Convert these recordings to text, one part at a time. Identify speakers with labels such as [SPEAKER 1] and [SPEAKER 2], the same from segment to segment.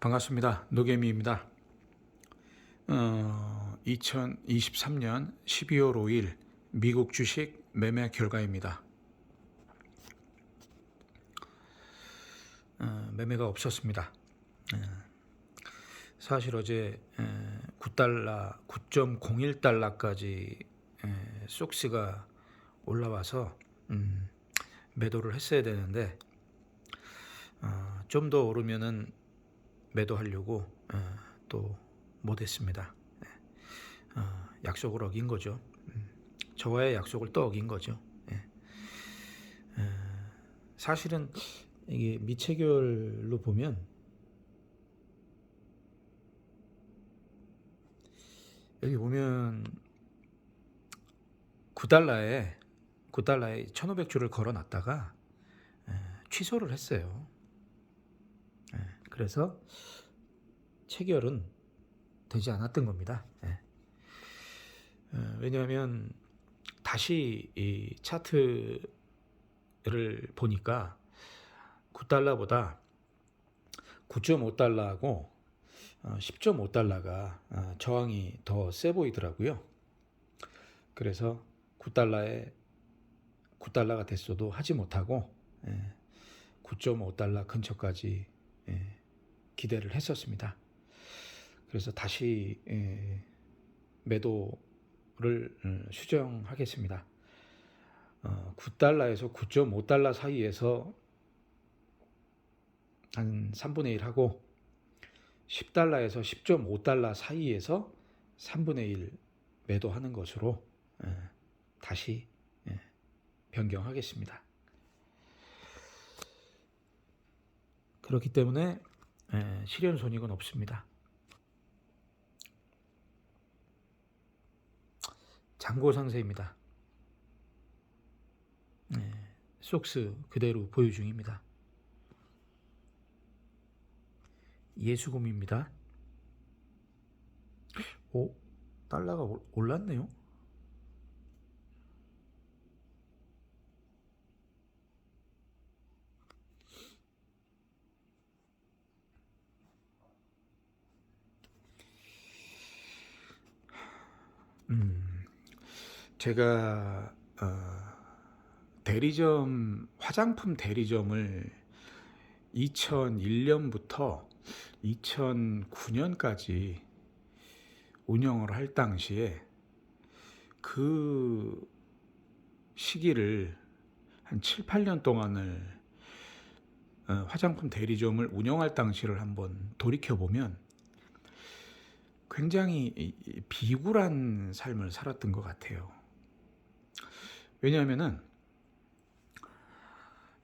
[SPEAKER 1] 반갑습니다. 노개미입니다. 2023년 12월 5일 미국 주식 매매 결과입니다. 매매가 없었습니다. 사실 어제 9달러, 9.01달러까지 속스가 올라와서 매도를 했어야 되는데 좀 더 오르면은 매도하려고 또 못했습니다. 약속을 어긴 거죠. 저와의 약속을 또 어긴 거죠. 사실은 이게 미체결로 보면 여기 보면 9달러에 1500주를 걸어놨다가 취소를 했어요. 그래서 체결은 되지 않았던 겁니다. 왜냐하면 다시 이 차트를 보니까 9달러보다 9.5달러하고 10.5달러가 저항이 더 세 보이더라고요. 그래서 9달러가 됐어도 하지 못하고 9.5달러 근처까지 기대를 했었습니다. 그래서 다시 매도를 수정하겠습니다. 9달러에서 9.5달러 사이에서 한 3분의 1 하고 10달러에서 10.5달러 사이에서 3분의 1 매도하는 것으로 다시 변경하겠습니다. 그렇기 때문에 실현 손익은 없습니다. 잔고 상세입니다. 속스 그대로 보유 중입니다. 예수금입니다. 오, 달러가 올랐네요. 제가 화장품 대리점을 2001년부터 2009년까지 운영을 할 당시에 그 시기를 한 7, 8년 동안을 화장품 대리점을 운영할 당시를 한번 돌이켜보면 굉장히 비굴한 삶을 살았던 것 같아요. 왜냐하면은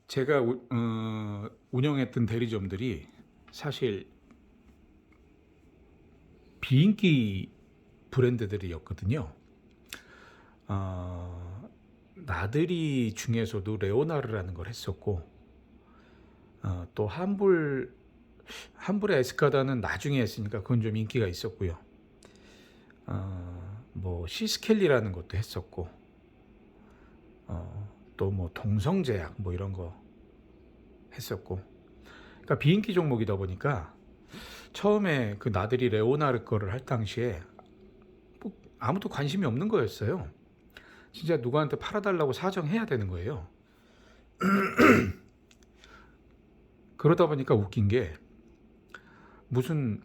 [SPEAKER 1] 제가 운영했던 대리점들이 사실 비인기 브랜드들이었거든요. 나들이 중에서도 레오나르라는 걸 했었고 또 함불의 에스카다는 나중에 했으니까 그건 좀 인기가 있었고요. 뭐 시스켈리라는 것도 했었고 또 뭐 동성제약 뭐 이런 거 했었고, 그러니까 비인기 종목이다 보니까 처음에 그 나들이 레오나르 거를 할 당시에 뭐 아무도 관심이 없는 거였어요. 진짜 누구한테 팔아달라고 사정해야 되는 거예요. 그러다 보니까 웃긴 게 무슨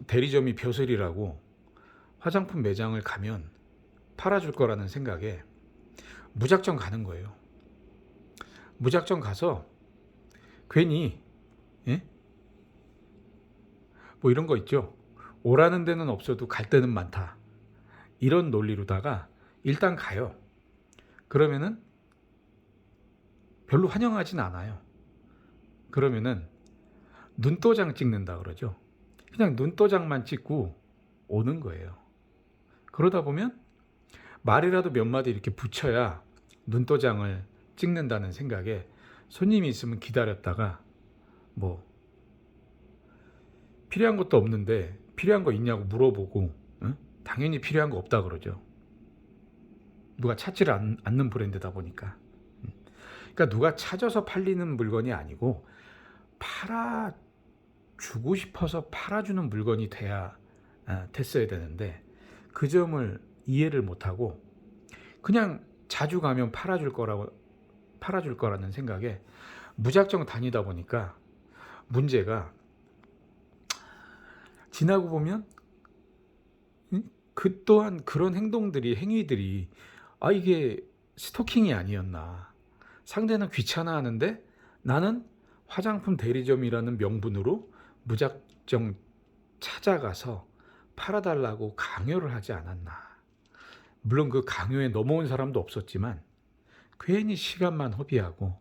[SPEAKER 1] 대리점이 벼슬이라고 화장품 매장을 가면 팔아줄 거라는 생각에 무작정 가는 거예요. 무작정 가서 괜히 뭐 이런 거 있죠. 오라는 데는 없어도 갈 데는 많다. 이런 논리로다가 일단 가요. 그러면은 별로 환영하진 않아요. 그러면은 눈도장 찍는다 그러죠. 그냥 눈도장만 찍고 오는 거예요. 그러다 보면 말이라도 몇 마디 이렇게 붙여야 눈도장을 찍는다는 생각에 손님이 있으면 기다렸다가 뭐 필요한 것도 없는데 필요한 거 있냐고 물어보고 당연히 필요한 거 없다 그러죠. 누가 찾지를 않는 브랜드다 보니까. 그러니까 누가 찾아서 팔리는 물건이 아니고 주고 싶어서 팔아주는 물건이 돼야 됐어야 되는데 그 점을 이해를 못하고 그냥 자주 가면 팔아줄 거라는 생각에 무작정 다니다 보니까 문제가 지나고 보면 그 또한 그런 행위들이 이게 스토킹이 아니었나. 상대는 귀찮아하는데 나는 화장품 대리점이라는 명분으로 무작정 찾아가서 팔아달라고 강요를 하지 않았나. 물론 그 강요에 넘어온 사람도 없었지만 괜히 시간만 허비하고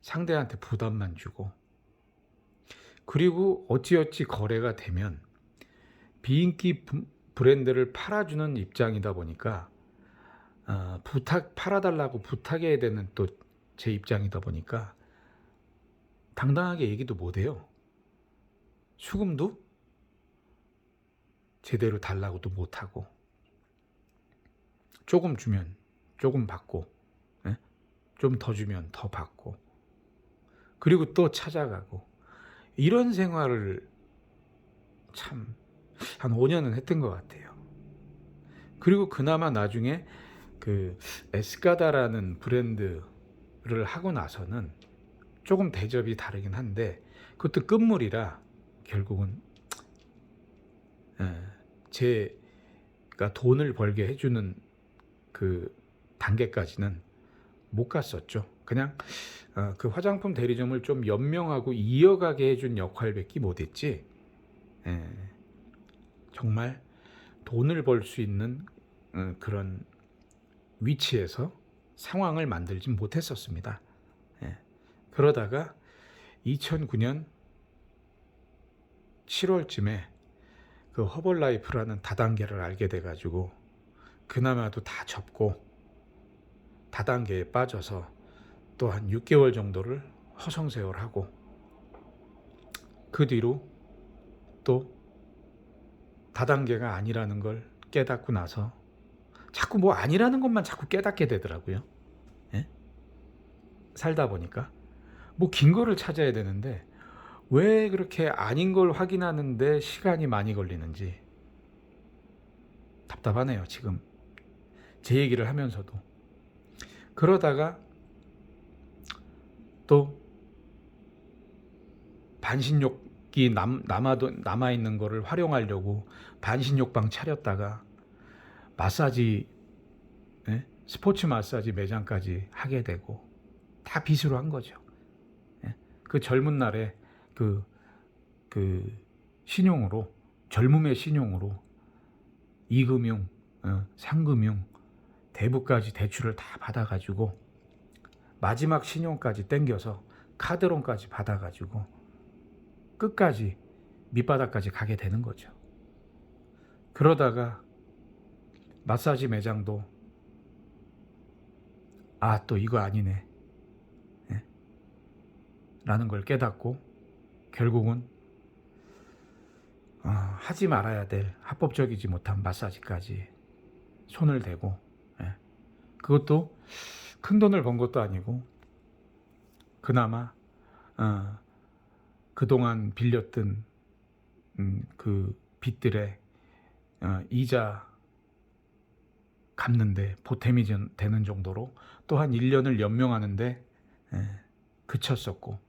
[SPEAKER 1] 상대한테 부담만 주고 그리고 어찌어찌 거래가 되면 비인기 브랜드를 팔아주는 입장이다 보니까 팔아달라고 부탁해야 되는 또 제 입장이다 보니까 당당하게 얘기도 못해요. 수금도 제대로 달라고도 못하고 조금 주면 조금 받고 좀 더 주면 더 받고 그리고 또 찾아가고 이런 생활을 참 한 5년은 했던 것 같아요. 그리고 그나마 나중에 그 에스카다라는 브랜드를 하고 나서는 조금 대접이 다르긴 한데 그것도 끝물이라 결국은 제가 돈을 벌게 해주는 그 단계까지는 못 갔었죠. 그냥 그 화장품 대리점을 좀 연명하고 이어가게 해준 역할밖에 못했지. 정말 돈을 벌 수 있는 그런 위치에서 상황을 만들진 못했었습니다. 그러다가 2009년 7월쯤에 그 허벌라이프라는 다단계를 알게 돼가지고 그나마도 다 접고 다단계에 빠져서 또 한 6개월 정도를 허송세월하고 그 뒤로 또 다단계가 아니라는 걸 깨닫고 나서 자꾸 뭐 아니라는 것만 자꾸 깨닫게 되더라고요. 살다 보니까 뭐 긴 거를 찾아야 되는데 왜 그렇게 아닌 걸 확인하는데 시간이 많이 걸리는지 답답하네요. 지금 제 얘기를 하면서도. 그러다가 또 반신욕이 남아있는 거를 활용하려고 반신욕방 차렸다가 마사지, 스포츠 마사지 매장까지 하게 되고 다 빚으로 한 거죠. 그 젊은 날에 그 신용으로, 젊음의 신용으로 이금융, 상금융, 대부까지 대출을 다 받아가지고 마지막 신용까지 땡겨서 카드론까지 받아가지고 끝까지 밑바닥까지 가게 되는 거죠. 그러다가 마사지 매장도 또 이거 아니네 라는 걸 깨닫고 결국은 하지 말아야 될 합법적이지 못한 마사지까지 손을 대고 그것도 큰 돈을 번 것도 아니고 그나마 그동안 빌렸던 그 빚들의 이자 갚는데 보탬이 되는 정도로 또 한 1년을 연명하는데 그쳤었고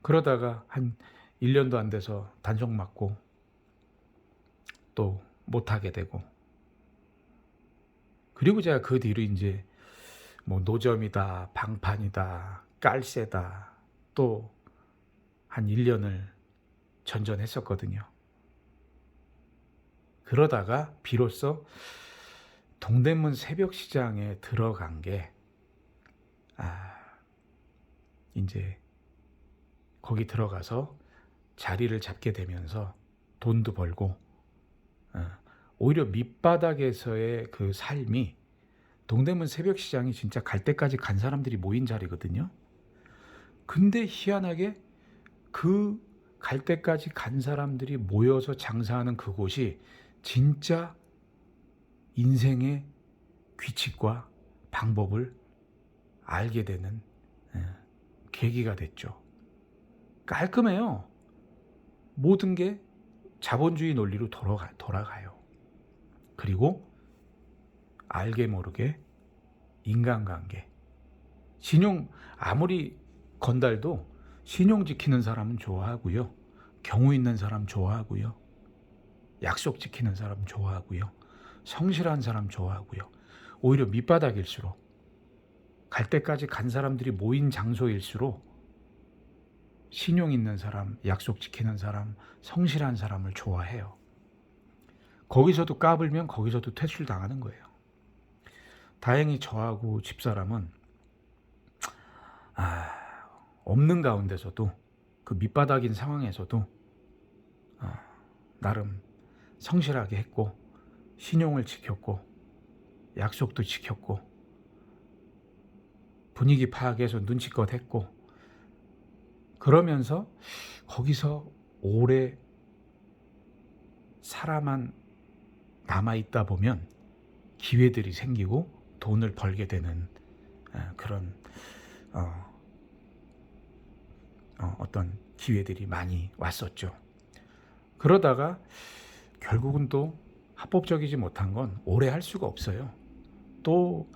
[SPEAKER 1] 그러다가 한 1년도 안 돼서 단속 맞고 또 못하게 되고 그리고 제가 그 뒤로 이제 뭐 노점이다, 방판이다, 깔세다 또 한 1년을 전전했었거든요. 그러다가 비로소 동대문 새벽시장에 들어간 게 이제 거기 들어가서 자리를 잡게 되면서 돈도 벌고 오히려 밑바닥에서의 그 삶이 동대문 새벽시장이 진짜 갈 때까지 간 사람들이 모인 자리거든요. 근데 희한하게 그 갈 때까지 간 사람들이 모여서 장사하는 그곳이 진짜 인생의 규칙과 방법을 알게 되는 계기가 됐죠. 깔끔해요. 모든 게 자본주의 논리로 돌아가요. 그리고 알게 모르게 인간관계, 신용, 아무리 건달도 신용 지키는 사람은 좋아하고요. 경우 있는 사람 좋아하고요. 약속 지키는 사람 좋아하고요. 성실한 사람 좋아하고요. 오히려 밑바닥일수록, 갈 때까지 간 사람들이 모인 장소일수록 신용 있는 사람, 약속 지키는 사람, 성실한 사람을 좋아해요. 거기서도 까불면 거기서도 퇴출당하는 거예요. 다행히 저하고 집사람은 없는 가운데서도, 그 밑바닥인 상황에서도 나름 성실하게 했고, 신용을 지켰고, 약속도 지켰고, 분위기 파악해서 눈치껏 했고, 그러면서 거기서 오래 살아만 남아있다 보면 기회들이 생기고 돈을 벌게 되는 그런 어떤 기회들이 많이 왔었죠. 그러다가 결국은 또 합법적이지 못한 건 오래 할 수가 없어요. 또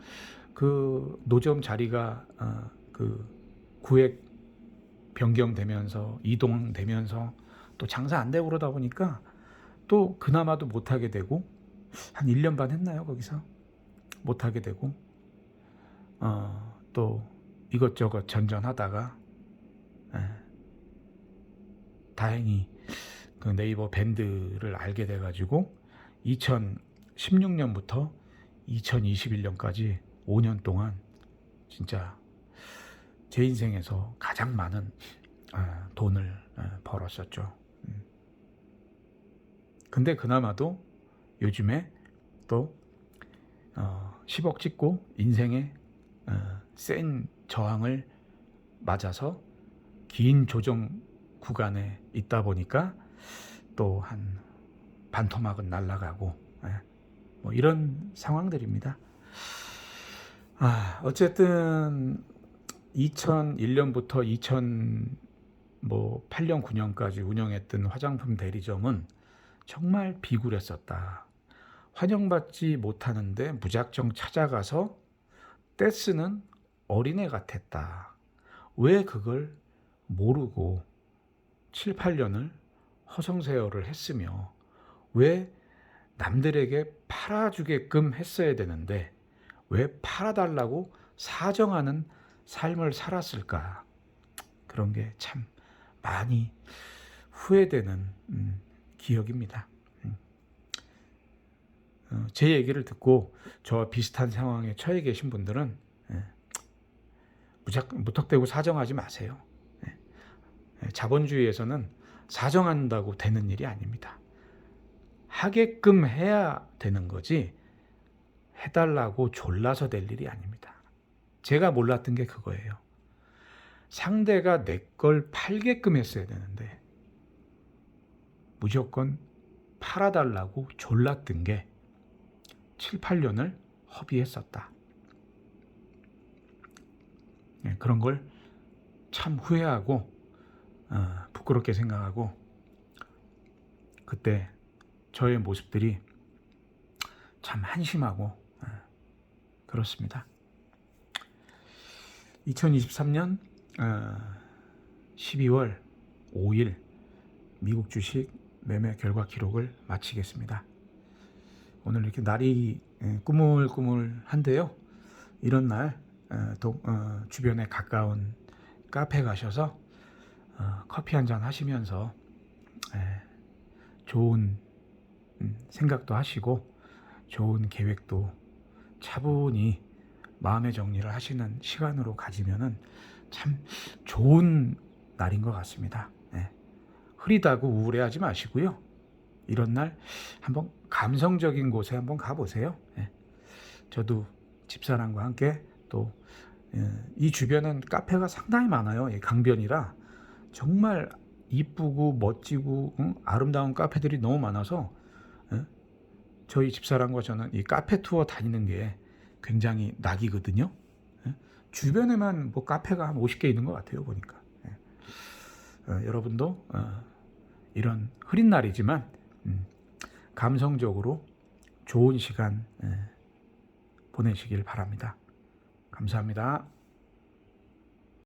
[SPEAKER 1] 그 노점 자리가 그 구획 변경되면서 이동되면서 또 장사 안 되고 그러다 보니까 또 그나마도 못하게 되고, 한 1년 반 했나요? 거기서 못하게 되고, 또 이것저것 전전하다가 다행히 그 네이버 밴드를 알게 돼가지고 2016년부터 2021년까지 5년 동안 진짜 제 인생에서 가장 많은 돈을 벌었었죠. 근데 그나마도 요즘에 또 10억 찍고 인생의 센 저항을 맞아서 긴 조정 구간에 있다 보니까 또 한 반토막은 날아가고, 뭐 이런 상황들입니다. 어쨌든 2001년부터 2008년 9년까지 운영했던 화장품 대리점은 정말 비굴했었다. 환영받지 못하는데 무작정 찾아가서 떼쓰는 어린애 같았다. 왜 그걸 모르고 7, 8년을 허송세월을 했으며 왜 남들에게 팔아주게끔 했어야 되는데 왜 팔아달라고 사정하는 삶을 살았을까. 그런 게 참 많이 후회되는 기억입니다. 제 얘기를 듣고 저와 비슷한 상황에 처해 계신 분들은 무턱대고 사정하지 마세요. 자본주의에서는 사정한다고 되는 일이 아닙니다. 하게끔 해야 되는 거지 해달라고 졸라서 될 일이 아닙니다. 제가 몰랐던 게 그거예요. 상대가 내 걸 팔게끔 했어야 되는데 무조건 팔아달라고 졸랐던 게 7, 8년을 허비했었다. 그런 걸 참 후회하고 부끄럽게 생각하고, 그때 저의 모습들이 참 한심하고 그렇습니다. 2023년 12월 5일 미국 주식 매매 결과 기록을 마치겠습니다. 오늘 이렇게 날이 꾸물꾸물한데요. 이런 날 주변에 가까운 카페 가셔서 커피 한잔 하시면서 좋은 생각도 하시고 좋은 계획도 차분히 마음의 정리를 하시는 시간으로 가지면은 참 좋은 날인 것 같습니다. 흐리다고 우울해하지 마시고요. 이런 날 한번 감성적인 곳에 한번 가보세요. 저도 집사람과 함께 또 이 주변은 카페가 상당히 많아요. 강변이라 정말 이쁘고 멋지고 아름다운 카페들이 너무 많아서 저희 집사람과 저는 이 카페 투어 다니는 게 굉장히 낙이거든요. 주변에만 뭐 카페가 한 50개 있는 것 같아요, 보니까. 여러분도 이런 흐린 날이지만 감성적으로 좋은 시간 보내시길 바랍니다. 감사합니다.